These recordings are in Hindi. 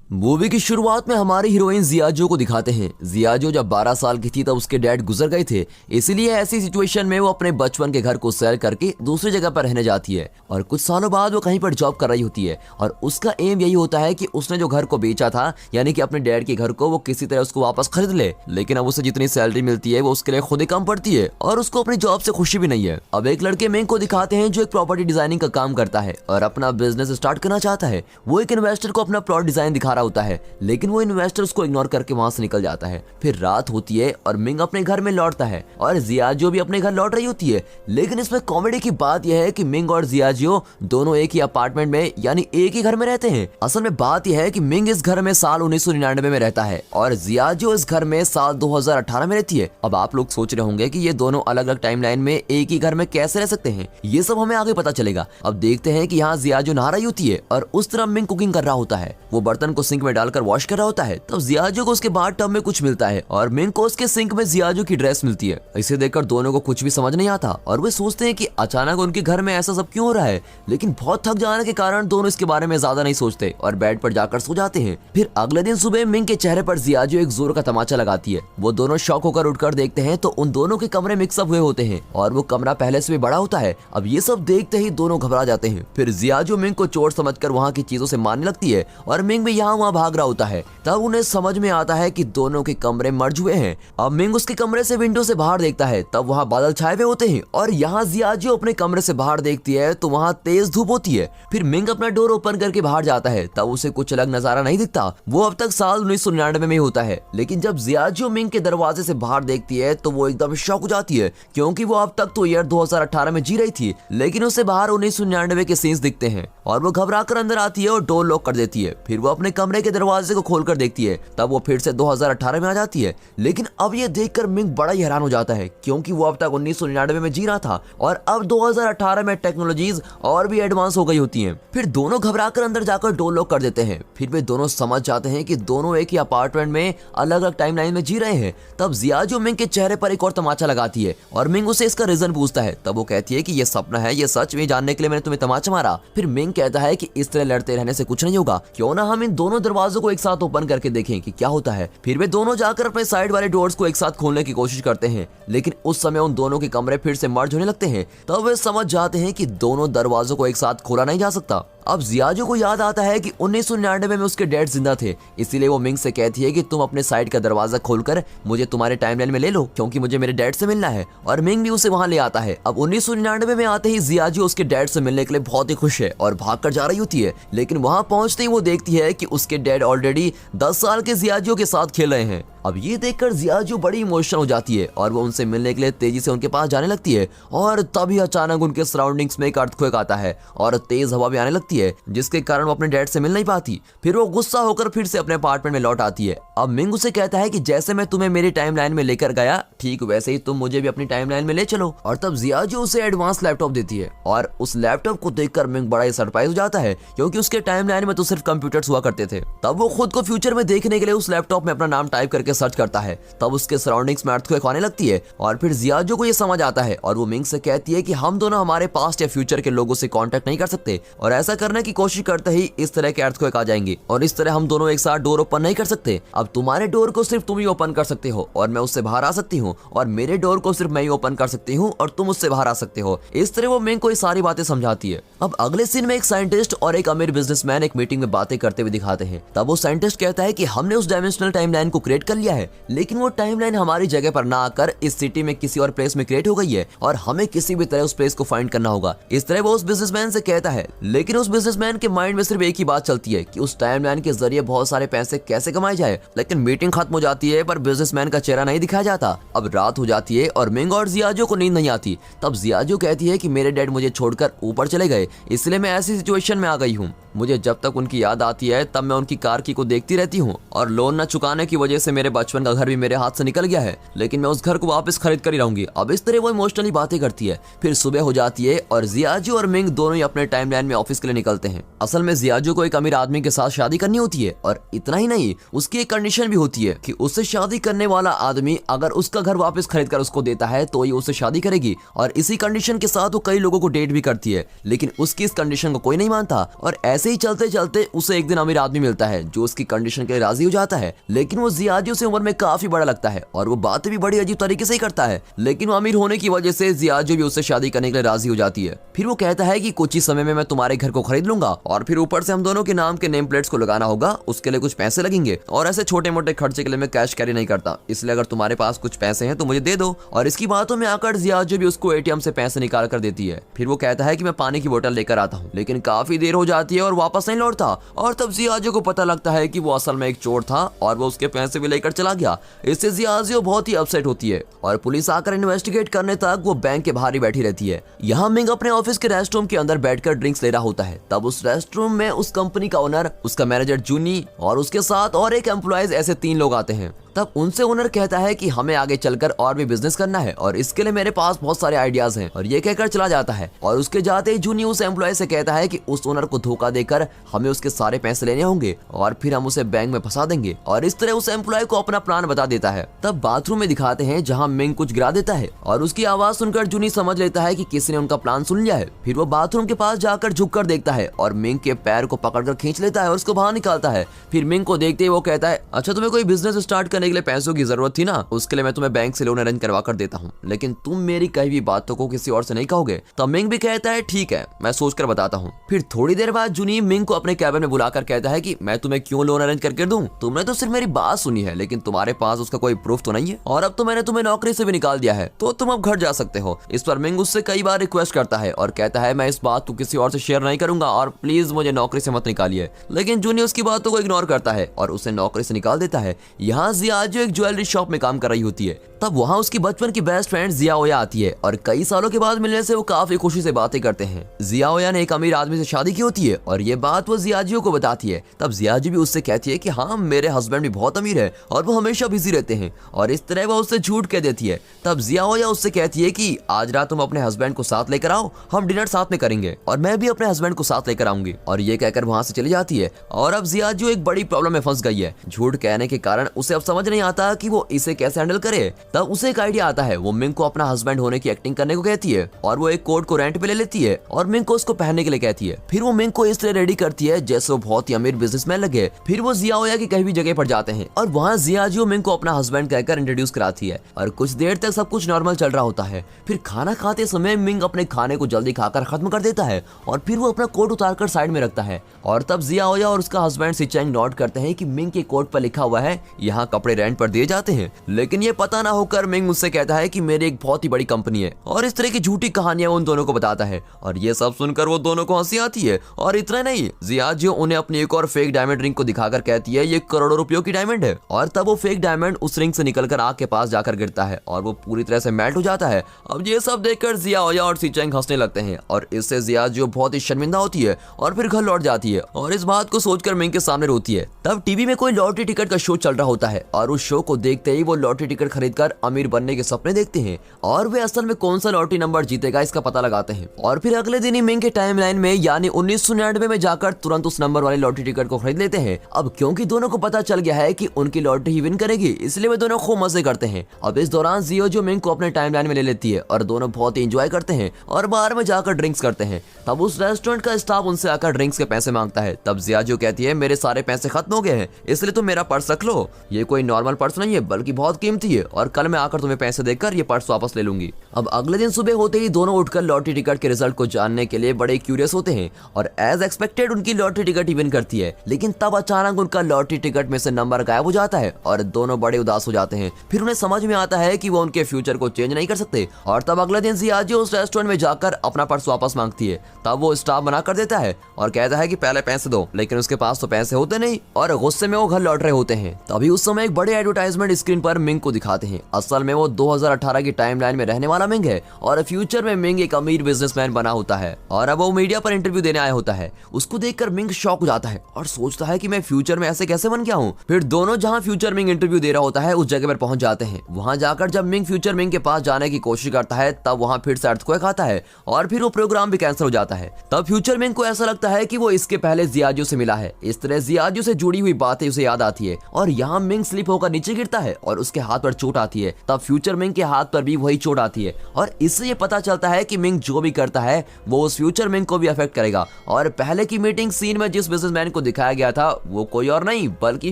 मूवी की शुरुआत में हमारी हीरोइन जियाजो को दिखाते हैं। जियाजो जब 12 साल की थी तब उसके डैड गुजर गए थे, इसीलिए ऐसी सिचुएशन में वो अपने बचपन के घर को सेल करके दूसरी जगह पर रहने जाती है और कुछ सालों बाद वो कहीं पर जॉब कर रही होती है और उसका एम यही होता है कि उसने जो घर को बेचा था यानी कि अपने डैड के घर को वो किसी तरह उसको वापस खरीद ले। लेकिन अब उसे जितनी सैलरी मिलती है वो उसके लिए खुद ही कम पड़ती है और उसको अपनी जॉब से खुशी भी नहीं है। अब एक लड़के मिंग को दिखाते हैं जो एक प्रॉपर्टी डिजाइनिंग का काम करता है और अपना बिजनेस स्टार्ट करना चाहता है। वो एक इन्वेस्टर को अपना प्लॉट डिजाइन दिखा रहा होता है, लेकिन वो इन्वेस्टर उसको इग्नोर करके वहां से निकल जाता है। फिर रात होती है और मिंग अपने घर में लौटता है और जियाजो भी अपने घर लौट रही होती है। लेकिन इसमें कॉमेडी की बात यह है कि मिंग और जियाजो दोनों एक ही अपार्टमेंट में यानी एक ही घर में रहते हैं। असल में बात यह है कि मिंग इस घर में साल 1999 में रहता है और जियाजो इस घर में साल 2018 में रहती है। अब आप लोग सोच रहे होंगे कि ये दोनों अलग अलग टाइमलाइन में एक ही घर में कैसे रह सकते हैं। ये सब हमें आगे पता चलेगा। अब देखते हैं कि यहाँ जियाजो नहा रही होती है और उस तरफ मिंग कुकिंग कर रहा होता है। वो बर्तन को सिंक में डालकर वॉश कर रहा होता है। तब जियाजो को उसके बाद टब में कुछ मिलता है और मिंग को उसके सिंक में जियाजो की ड्रेस मिलती है। इसे देखकर दोनों को कुछ भी समझ नहीं आता और वे सोचते हैं कि अचानक उनके घर में ऐसा सब क्यों हो रहा है। लेकिन बहुत थक जाने के कारण दोनों इसके बारे में ज्यादा नहीं सोचते और बेड पर जाकर सो जाते हैं। फिर अगले दिन सुबह मिंग के चेहरे पर जियाजो एक जोर का तमाचा लगाती है। वो दोनों शॉक होकर उठकर देखते हैं तो उन दोनों के कमरे मिक्सअप हुए होते हैं और वो कमरा पहले से भी बड़ा होता है। अब ये सब देखते ही दोनों घबरा जाते हैं। फिर जियाजो मिंग को चोट समझकर वहाँ की चीजों से मारने लगती है और मिंग भी यहाँ वहाँ भाग रहा होता है। तब उन्हें समझ में आता है कि दोनों के कमरे मर्ज हुए हैं। अब मिंग उसके कमरे से विंडो से बाहर देखता है, तब वहाँ बादल छाए हुए होते हैं और यहाँ जियाजो अपने कमरे से बाहर देखती है तो वहाँ तेज धूप होती है। फिर मिंग अपना डोर ओपन करके बाहर जाता है, तब उसे कुछ अलग नजारा नहीं दिखता। वो अब तक साल 1999 में होता है। लेकिन जब जियाजो मिंग के दरवाजे से बाहर देखती है तो वो एकदम शॉक हो जाती है, क्योंकि वो अब तक तो ईयर 2018 में जी रही थी, लेकिन उसे बाहर 1999 के सीन्स दिखते हैं और वो घबरा कर अंदर आती है और डोर लॉक कर देती है। फिर वो अपने कमरे के दरवाजे को खोलकर देखती है, तब वो फिर से 2018 में आ जाती है। लेकिन अब ये देखकर मिंग बड़ा ही हैरान हो जाता है, क्योंकि वो अब तक 1999 में जी रहा था और अब 2018 में टेक्नोलॉजीज और भी एडवांस हो गई होती हैं। फिर दोनों घबराकर अंदर जाकर डोर लॉक कर देते हैं। फिर वे दोनों समझ जाते हैं कि दोनों एक ही अपार्टमेंट में अलग अलग टाइमलाइन में जी रहे हैं। तब जियाजो मिंग के चेहरे पर एक और तमाचा लगाती है और मिंग उसे इसका रीजन पूछता है। तब वो कहती है कि ये सपना है, ये सच में जानने के लिए मैंने तुम्हें तमाचा मारा। फिर मिंग कहता है कि इस तरह लड़ते रहने से कुछ नहीं होगा, क्यों ना हम इन दोनों दरवाजों को एक साथ ओपन करके देखें कि क्या होता है। फिर वे दोनों जाकर अपने साइड वाले डोर्स को एक साथ खोलने की कोशिश करते हैं, लेकिन उस समय उन दोनों के कमरे फिर से मर्ज होने लगते हैं। तब वे समझ जाते हैं कि दोनों दरवाजों को एक साथ खोला नहीं जा सकता। अब जियाजो को याद आता है कि 1999 में उसके डैड जिंदा थे, इसीलिए वो मिंग से कहती है कि तुम अपने साइड का दरवाजा खोलकर मुझे तुम्हारे टाइमलाइन में ले लो, क्योंकि मुझे मेरे डैड से मिलना है। और मिंग भी उसे वहां ले आता है। अब 1999 में आते ही जियाजो उसके डैड से मिलने के लिए बहुत ही खुश है और भागकर जा रही होती है। लेकिन वहां पहुंचते ही वो देखती है कि उसके डैड ऑलरेडी 10 साल के जियाजो के साथ खेल रहे हैं। अब ये देखकर जियाजो बड़ी इमोशनल हो जाती है और वो उनसे मिलने के लिए तेजी से उनके पास जाने लगती है और तभी अचानक उनके सराउंडिंग्स में एक अर्थक्वेक आता है और तेज हवा भी आने लगती है, जिसके कारण वो अपने डैड से मिल नहीं पाती। फिर वो गुस्सा होकर फिर से अपने अपार्टमेंट में लौट आती है। अब मिंग उसे कहता है कि जैसे मैं तुम्हें मेरी टाइमलाइन में लेकर गया, ठीक वैसे ही तुम मुझे भी अपनी टाइमलाइन में ले चलो। और तब जियाजो उसे एडवांस लैपटॉप देती है और उस लैपटॉप को देखकर मिंग बड़ा ही सरप्राइज हो जाता है, क्योंकि उसके टाइमलाइन में तो सिर्फ कंप्यूटर्स हुआ करते थे। तब वो खुद को फ्यूचर में देखने के लिए उस लैपटॉप में अपना नाम टाइप करके सर्च करता है। तब उसके सराउंडिंग्स में अर्थक्वेक आने लगती है और फिर जियाजो को ये समझ आता है और वो मिंग से कहती है कि हम दोनों हमारे पास्ट या फ्यूचर के लोगों से कांटेक्ट नहीं कर सकते और ऐसा करने की कोशिश करते ही इस तरह के अर्थक्वेक आ जाएंगे और इस तरह हम दोनों एक साथ डोर ओपन नहीं कर सकते। अब तुम्हारे डोर को सिर्फ तुम ही ओपन कर सकते हो और मैं उससे बाहर आ सकती हूँ, और मेरे डोर को सिर्फ मैं ही ओपन कर सकती हूँ और तुम उससे बाहर आ सकते हो। इस तरह वो मिंग को ये सारी बातें समझाती है। अब अगले सीन में एक साइंटिस्ट और एक अमीर बिजनेसमैन एक मीटिंग में बातें करते हुए दिखाते हैं। तब वो साइंटिस्ट कहता है कि हमने उस डायमेंशनल टाइमलाइन को क्रिएट कर लिया है, लेकिन वो टाइमलाइन हमारी जगह पर ना आकर इस सिटी में किसी और प्लेस में क्रिएट हो गई है और हमें किसी भी तरह उस प्लेस को फाइंड करना होगा। इस तरह वो उस बिजनेसमैन से कहता है। लेकिन उस बिजनेसमैन के माइंड में सिर्फ एक ही बात चलती है कि उस टाइमलाइन के जरिए बहुत सारे पैसे कैसे कमाए जाए। लेकिन मीटिंग खत्म हो जाती है पर बिजनेसमैन का चेहरा नहीं दिखाया जाता। अब रात हो जाती है और मिंग और जियाजो को नींद नहीं आती। तब जियाजो कहती है कि मेरे डैड मुझे छोड़कर ऊपर चले गए, इसलिए मैं ऐसी सिचुएशन में आ गई हूँ। मुझे जब तक उनकी याद आती है तब मैं उनकी कार की को देखती रहती हूँ और लोन न चुकाने की वजह से मेरे मेरे बचपन का घर भी मेरे हाथ से निकल गया है, लेकिन मैं उस घर को वापस खरीद कर ही रहूंगी। अब इस तरह वो इमोशनली बातें करती है। फिर सुबह हो जाती है और जियाजू और मिंग दोनों ही अपने टाइमलाइन में ऑफिस के लिए निकलते हैं। असल में जियाजू को एक अमीर आदमी के साथ शादी करनी होती है और इतना ही नहीं, उसकी एक कंडीशन भी होती है कि उससे शादी करने वाला आदमी अगर उसका घर वापस खरीद कर उसको देता है तो ही उससे शादी करेगी। और इसी कंडीशन के साथ वो कई लोगों को डेट भी करती है, लेकिन उसकी इस कंडीशन को कोई नहीं मानता। और ऐसे ही चलते चलते उसे एक दिन अमीर आदमी मिलता है जो उसकी कंडीशन के लिए राजी हो जाता है, लेकिन वो जियाजू से उम्र में काफी बड़ा लगता है और वो बातें भी बड़ी अजीब तरीके से ही करता है। लेकिन वो अमीर होने की वजह से जियाजू भी उससे शादी करने के लिए राजी हो जाती है। फिर वो कहता है कि कुछ ही समय में मैं तुम्हारे घर को खरीद लूंगा और फिर ऊपर से हम दोनों के नाम के नेम प्लेट्स को लगाना होगा, उसके लिए कुछ पैसे लगेंगे और ऐसे छोटे मोटे खर्चे के लिए मैं कैश कैरी नहीं करता, इसलिए अगर तुम्हारे पास कुछ पैसे हैं तो मुझे दे दो। और इसकी बातों में आकर जियाजू भी उसको एटीएम से पैसे निकाल कर देती है। फिर वो कहता है कि मैं पानी की बोतल लेकर आता हूँ, लेकिन काफी देर हो जाती है और वापस नहीं लौटता। और तब जियाजू को पता लगता है कि वो असल में एक चोर था और वो उसके पैसे भी लेकर चला गया। इससे जियाजू बहुत ही अपसेट होती है और पुलिस आकर इन्वेस्टिगेट करने तक वो बैंक के बाहर ही बैठी रहती है। यहाँ मिंग अपने ऑफिस के रेस्ट रूम के अंदर बैठकर ड्रिंक्स ले रहा होता है। तब उस रेस्ट रूम में उस कंपनी का ओनर, उसका मैनेजर जूनी और उसके साथ और एक एम्प्लॉइज, ऐसे 3 लोग आते हैं। तब उनसे ओनर कहता है कि हमें आगे चलकर और भी बिजनेस करना है और इसके लिए मेरे पास बहुत सारे आइडियाज हैं, और ये कहकर चला जाता है। और उसके जाते ही जूनी उस एम्प्लॉय से कहता है कि उस ओनर को धोखा देकर हमें उसके सारे पैसे लेने होंगे और फिर हम उसे बैंक में फंसा देंगे। और इस तरह उस एम्प्लॉय को अपना प्लान बता देता है। तब बाथरूम में दिखाते हैं जहाँ मिंग कुछ गिरा देता है और उसकी आवाज सुनकर जूनी समझ लेता है कि किसी ने उनका प्लान सुन लिया है। फिर वो बाथरूम के पास जाकर झुककर देखता है और मिंग के पैर को पकड़कर खींच लेता है और उसको बाहर निकालता है। फिर मिंग को देखते ही वो कहता है, अच्छा तुम्हें कोई बिजनेस स्टार्ट करने के लिए पैसों की जरूरत थी ना, उसके लिए मैं तुम्हें बैंक से लोन अरेंज करवा कर देता हूँ, लेकिन तुम मेरी कही हुई बातों को किसी और से नहीं कहोगे। तो मिंग भी कहता है ठीक है, मैं सोचकर बताता हूँ। फिर थोड़ी देर बाद जूनी मिंग को अपने कैबिन में बुलाकर कहता है कि मैं तुम्हें क्यों लोन अरेंज करके दूं, तुमने तो सिर्फ मेरी बात सुनी है, लेकिन तुम्हारे पास उसका कोई प्रूफ तो नहीं है, और अब तो मैंने तुम्हें नौकरी से भी निकाल दिया है, तो तुम अब घर जा सकते हो। इस पर मिंग उससे कई बार रिक्वेस्ट करता है और कहता है मैं इस बात को किसी और से शेयर नहीं करूंगा और प्लीज मुझे नौकरी से मत निकालिए। लेकिन जूनी उसकी बातों को इग्नोर करता है और उसे नौकरी से निकाल देता है। यहाँ जियाजू एक ज्वेलरी शॉप में काम कर रही होती है। तब वहाँ उसकी बचपन की बेस्ट फ्रेंड जियाओया आती है और कई सालों के बाद मिलने से वो काफी खुशी से बातें करते हैं। जियाओया ने एक अमीर आदमी से शादी की होती है और ये बात वो जियाजू को बताती है। तब जियाजू भी उससे कहती है कि हाँ मेरे हस्बैंड भी बहुत अमीर है और वो हमेशा बिजी रहते हैं, और इस तरह वो उससे झूठ कह देती है। तब जियाओया उससे कहती है कि आज रात तुम अपने हस्बैंड को साथ लेकर आओ, हम डिनर साथ में करेंगे और मैं भी अपने हस्बैंड को साथ लेकर आऊंगी। और ये कहकर वहाँ से चली जाती है। और अब जियाजू एक बड़ी प्रॉब्लम में फंस गई है। झूठ कहने के कारण उसे अब समझ नहीं आता कि वो इसे कैसे हैंडल करे। तब उसे एक आइडिया आता है। वो मिंग को अपना हस्बैंड होने की एक्टिंग करने को कहती है और वो एक कोट को रेंट पे ले लेती है और मिंग को उसको पहनने के लिए कहती है। फिर वो मिंग को इस तरह रेडी करती है जैसे वो बहुत ही अमीर बिजनेसमैन लगे। फिर वो जियाओया की कहीं भी जगह पर जाते हैं और वहाँ जियाजू मिंग को अपना हस्बैंड कहकर इंट्रोड्यूस कराती है और कुछ देर तक सब कुछ नॉर्मल चल रहा होता है। फिर खाना खाते समय मिंग अपने खाने को जल्दी खाकर खत्म कर देता है और फिर वो अपना कोट उतारकर साइड में रखता है। और तब जियाओया और उसका हस्बैंड सिचेंग नोट करते हैं कि मिंग के कोट पर लिखा हुआ है यहाँ कपड़े रेंट पर दिए जाते हैं। लेकिन ये पता ना होकर मिंग मुझसे कहता है कि मेरी एक बहुत ही बड़ी कंपनी है और इस तरह की झूठी कहानियां उन दोनों को बताता है। और ये सब सुनकर वो दोनों को हंसी आती है। और इतना नहीं, जियाजू उन्हें अपनी एक और फेक डायमंड रिंग को दिखाकर कहती है ये करोड़ों रुपयों की डायमंड है। और तब वो फेक डायमंड उस रिंग से निकलकर आग के पास जाकर गिरता है और वो पूरी तरह से मेल्ट हो जाता है। अब ये सब देखकर जियाओया और सिचेंग हंसने लगते हैं और इससे जियाजू बहुत ही शर्मिंदा होती है और फिर घर लौट जाती है और इस बात को सोचकर मिंग के सामने रोती है। तब टीवी में कोई लॉटरी टिकट का शो चल रहा होता है और उस शो को देखते ही वो लॉटरी टिकट खरीदकर अमीर बनने के सपने देखते हैं और वे असल में कौन सा लॉटरी नंबर जीतेगा इसका पता लगाते हैं। और फिर अगले दिन ही मिंग के टाइमलाइन में यानी 1999 में जाकर तुरंत उस नंबर वाली लॉटरी टिकट को खरीद लेते हैं। अब क्योंकि दोनों को पता चल गया है कि उनकी लॉटरी ही विन करेगी, इसलिए वे दोनों खूब मजे करते हैं। अब इस दौरान जियाजू मिंग को अपने टाइमलाइन में ले लेती है और दोनों बहुत ही एंजॉय करते हैं और बार में जाकर ड्रिंक्स करते हैं। तब उस रेस्टोरेंट का स्टाफ उनसे आकर ड्रिंक्स के पैसे मांगता है। तब जियाजू कहती है मेरे सारे पैसे खत्म हो गए हैं, इसलिए तुम मेरा पर्स रख लो, ये कोई नॉर्मल पर्स नहीं है बल्कि बहुत कीमती है और कल मैं आकर तुम्हें पैसे देकर ये पर्स वापस ले लूंगी। अब अगले दिन सुबह होते ही दोनों उठकर लॉटरी टिकट के रिजल्ट को जानने के लिए बड़े क्यूरियस होते हैं और एज एक्सपेक्टेड उनकी लॉटरी टिकट ही विन करती है। लेकिन तब अचानक उनका लॉटरी टिकट में से नंबर गायब हो जाता है और दोनों बड़े उदास हो जाते हैं। फिर उन्हें समझ में आता है कि वो उनके फ्यूचर को चेंज नहीं कर सकते। और तब अगले दिन जियाजू उस रेस्टोरेंट में जाकर अपना पर्स वापस मांगती है। तब वो स्टाफ मना कर देता है और कहता है कि पहले पैसे दो, लेकिन उसके पास तो पैसे होते नहीं और गुस्से में वो घर लौट रहे होते हैं। तभी उस समय एक बड़े एडवर्टाइजमेंट स्क्रीन पर मिंग को दिखाते हैं असल में वो 2018 की टाइमलाइन में रहने वाला मिंग है और फ्यूचर में मिंग एक अमीर बिजनेसमैन बना होता है और अब वो मीडिया पर इंटरव्यू देने आया होता है। उसको देखकर मिंग शॉक हो जाता है और सोचता है कि मैं फ्यूचर में ऐसे कैसे बन गया हूँ। फिर दोनों जहाँ फ्यूचर मिंग इंटरव्यू दे रहा होता है उस जगह पर पहुंच जाते हैं। वहां जाकर जब मिंग फ्यूचर मिंग के पास जाने की कोशिश करता है तब वहां फिर से अर्थक्वेक आता है और फिर वो प्रोग्राम भी कैंसिल हो जाता है। तब फ्यूचर मिंग को ऐसा लगता है कि वो इसके पहले जियाजू से मिला है। इस तरह जियाजू से जुड़ी हुई बातें उसे याद आती है और यहाँ मिंग स्लिप होकर नीचे गिरता है और उसके हाथ पर चोट आती है। तब फ्यूचर मिंग के हाथ पर भी वही चोट आती है और इससे ये पता चलता है कि मिंग जो भी करता है वो उस फ्यूचर मिंग को भी अफेक्ट करेगा। और पहले की मीटिंग सीन में जिस बिजनेसमैन को दिखाया गया था वो कोई और नहीं बल्कि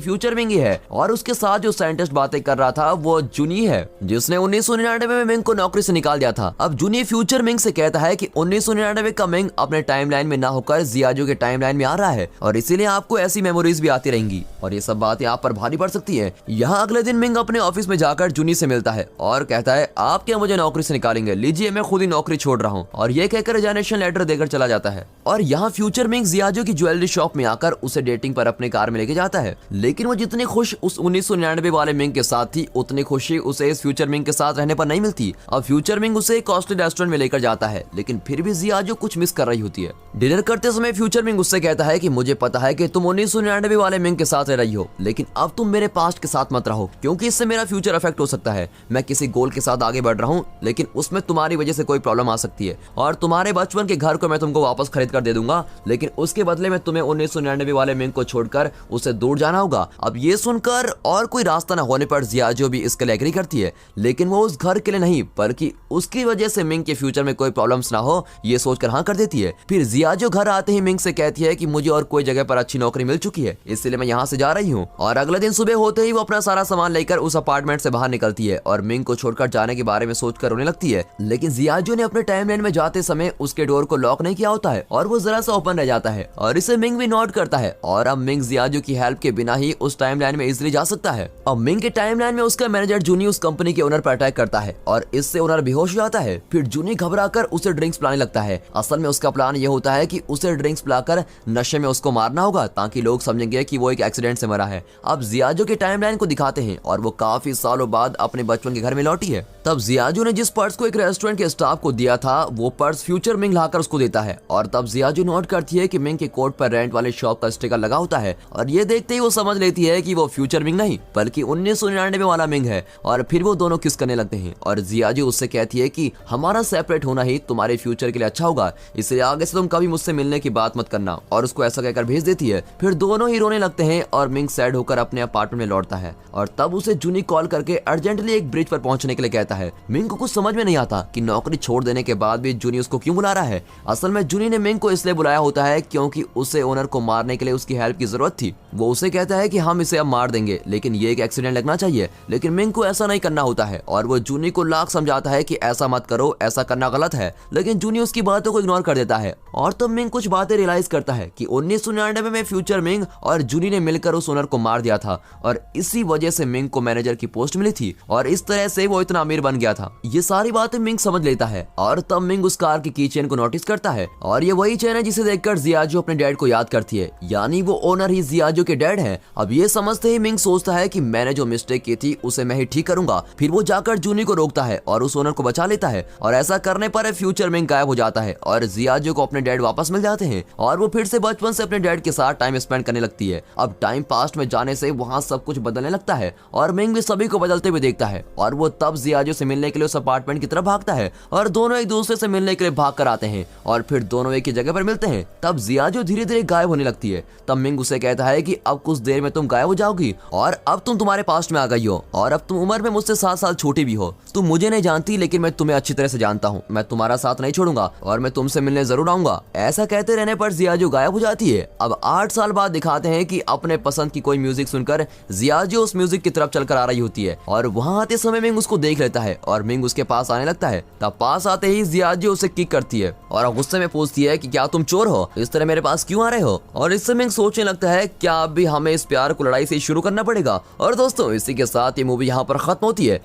फ्यूचर मिंग ही है और उसके साथ जो साइंटिस्ट बातें कर रहा था वो जूनी है जिसने 1999 में मिंग को नौकरी से निकाल दिया था। अब जूनी फ्यूचर मिंग से कहता है कि 1999 का मिंग अपने टाइमलाइन में ना होकर जियाजू के टाइमलाइन में आ रहा है और इसीलिए आपको ऐसी मेमोरीज भी आती रहेंगी और ये सब बातें आप पर भारी पड़ सकती है। यहाँ अगले दिन मिंग अपने ऑफिस में जाकर जूनी से मिलता है और कहता है आप क्या मुझे नौकरी से निकालेंगे, लीजिए मैं खुद ही नौकरी छोड़ रहा हूँ और ये कहकर रिजाइनेशन लेटर देकर चला जाता है। और यहाँ फ्यूचर मिंग जियाजू की ज्वेलरी शॉप में आकर उसे डेटिंग पर अपने कार में लेके जाता है। लेकिन वो जितनी खुश उस 1999 वाले मिंग के साथ थी उतनी खुशी उसे इस फ्यूचर मिंग के साथ रहने पर नहीं मिलती। अब फ्यूचर मिंग उसे कॉस्टली रेस्टोरेंट में लेकर जाता है लेकिन फिर भी जियाजू कुछ मिस कर रही होती है। डिनर करते समय फ्यूचर मिंग उससे कहता है कि मुझे पता है कि तुम 1999 वाले मिंग के साथ रह रही हो लेकिन अब तुम मेरे पास्ट के साथ मत रहो क्योंकि इससे मेरा फ्यूचर अफेक्ट हो सकता है। मैं किसी गोल के साथ आगे बढ़ रहा हूँ लेकिन उसमें तुम्हारी वजह से कोई प्रॉब्लम आ सकती है और तुम्हारे बचपन के घर को मैं तुमको वापस खरीद कर दे दूंगा लेकिन उसके बदले में तुम्हें 1999 वाले मिंग को छोड़कर उससे दूर जाना होगा। अब ये सुनकर और कोई रास्ता न होने पर जियाजू भी इसके लिए एग्री करती है लेकिन वो उस घर के लिए नहीं बल्कि उसकी वजह से मिंग के फ्यूचर में कोई प्रॉब्लम्स ना हो ये सोचकर हाँ कर देती है। फिर जियाजू घर आते ही मिंग से कहती है कि मुझे और कोई जगह पर अच्छी नौकरी मिल चुकी है इसलिए मैं यहाँ से जा रही हूँ। और अगले दिन सुबह होते ही वो अपना सारा सामान लेकर उस अपार्टमेंट से बाहर निकलती है और मिंग को छोड़कर जाने के बारे में सोचकर रोने लगती है। लेकिन जियाजू ने अपने टाइमलाइन में जाते समय उसके डोर को लॉक नहीं किया होता है और वो जरा सा ओपन रह जाता है और इसे मिंग भी नोट करता है और अब मिंग जियाजू की हेल्प के बिना ही उस टाइमलाइन में इजीली जा सकता है। अब मिंग के टाइमलाइन में उसका मैनेजर जूनी उस कंपनी के ओनर पर अटैक करता है और इससे ओनर बेहोश हो जाता है। फिर जूनी घबराकर उसे ड्रिंक्स पिलाने लगता है। असल में उसका प्लान ये होता है कि उसे ड्रिंक्स पिलाकर नशे में उसको मारना होगा ताकि लोग समझेंगे कि वो एक एक्सीडेंट से मरा है। अब जियाजू के टाइमलाइन को दिखाते हैं और वो काफी सालों बाद अपने बचपन के घर में लौटी है। तब जियाजू ने जिस पर्स को एक रेस्टोरेंट के स्टाफ को दिया था वो पर्स फ्यूचर मिंग लाकर उसको देता है और तब जियाजू नोट करती है कि मिंग के कोट पर रेंट वाले शॉप का स्टिकर लगा होता है और ये देखते ही वो समझ लेती है कि वो फ्यूचर मिंग नहीं बल्कि 1999 वाला मिंग है। और फिर वो दोनों किस करने लगते हैं और जियाजू उससे कहती है कि हमारा सेपरेट होना ही तुम्हारे फ्यूचर के लिए अच्छा होगा इसलिए आगे से तुम कभी मुझसे मिलने की बात मत करना और उसको ऐसा कहकर भेज देती है। फिर दोनों ही रोने लगते हैं और मिंग सैड होकर अपने अपार्टमेंट में लौटता है और तब उसे जूनी कॉल करके अर्जेंटली एक ब्रिज पर पहुंचने के लिए कहता है। मिंग को कुछ समझ में नहीं आता कि नौकरी छोड़ देने के बाद भी जूनी उसको क्यों बुला रहा है। असल में जूनी ने मिंग को इसलिए बुलाया होता है क्योंकि उसे ओनर को मारने के लिए उसकी हेल्प की जरूरत थी। वो उसे कहता है कि हम इसे अब मार देंगे लेकिन ये एक एक्सीडेंट लगना चाहिए लेकिन मिंग को ऐसा नहीं करना होता है और वो जूनी को लाख समझाता है कि ऐसा मत करो, ऐसा करना गलत है लेकिन जूनी उसकी बातों को इग्नोर कर देता है। और तब मिंग कुछ बातें रियलाइज करता है कि 1999 में फ्यूचर मिंग और जूनी ने मिलकर उस ओनर को मार दिया था और इसी वजह से मिंग को मैनेजर की पोस्ट मिली थी और इस तरह से वो इतना अमीर बन गया था। ये सारी बातें मिंग समझ लेता है और तब मिंग उस कार की की चेन को नोटिस करता है और ये वही चेन है जिसे देखकर जियाजू अपने डैड को याद करती है यानी वो ओनर ही जियाजू के डैड है। अब ये समझते ही मिंग सोचता है कि मैंने जो मिस्टेक की थी उसे मैं ही ठीक करूंगा। फिर वो जाकर जूनी को रोकता है और उस ओनर को बचा लेता है और ऐसा करने पर फ्यूचर मिंग गायब हो जाता है और जियाजू को अपने डैड वापस मिल जाते हैं और वो फिर से बचपन से अपने डैड के साथ टाइम स्पेंड करने लगती है। अब टाइम पास्ट में जाने से वहाँ सब कुछ बदलने लगता है और मिंग भी सभी को बदलते हुए देखता है और वो तब जियाजू से मिलने के लिए उस अपार्टमेंट की तरफ भागता है और दोनों एक दूसरे से मिलने के लिए भाग कर आते हैं और फिर दोनों एक ही जगह पर मिलते हैं। तब जियाजू धीरे धीरे गायब होने लगती है। तब मिंग उसे कहता है कि अब कुछ देर में तुम गायब हो जाओगी और अब तुम तुम्हारे पास्ट में आ गई हो और अब तुम उम्र में मुझसे 7 साल छोटी भी हो। तुम मुझे नहीं जानती लेकिन मैं तुम्हें अच्छी तरह से जानता हूँ। मैं तुम्हारा साथ नहीं छोड़ूंगा और मैं तुमसे मिलने जरूर आऊंगा। ऐसा कहते रहने पर जियाजू गायब हो जाती है। अब 8 साल बाद दिखाते हैं कि अपने पसंद की कोई म्यूजिक सुनकर जियाजू उस म्यूजिक की तरफ चलकर आ रही होती है और वहाँ आते समय मिंग उसको देख लेता है और मिंग उसके पास आने लगता है। तब पास आते ही जियाजू उसे किक करती है और गुस्से में पूछती है कि क्या तुम चोर हो, इस तरह मेरे पास क्यों आ रहे हो। और इससे मिंग सोचने लगता है क्या अब भी हमें इस प्यार को लड़ाई से शुरू करना पड़ेगा। और दोस्तों इसी के साथ ये मूवी यहाँ पर खत्म होती है।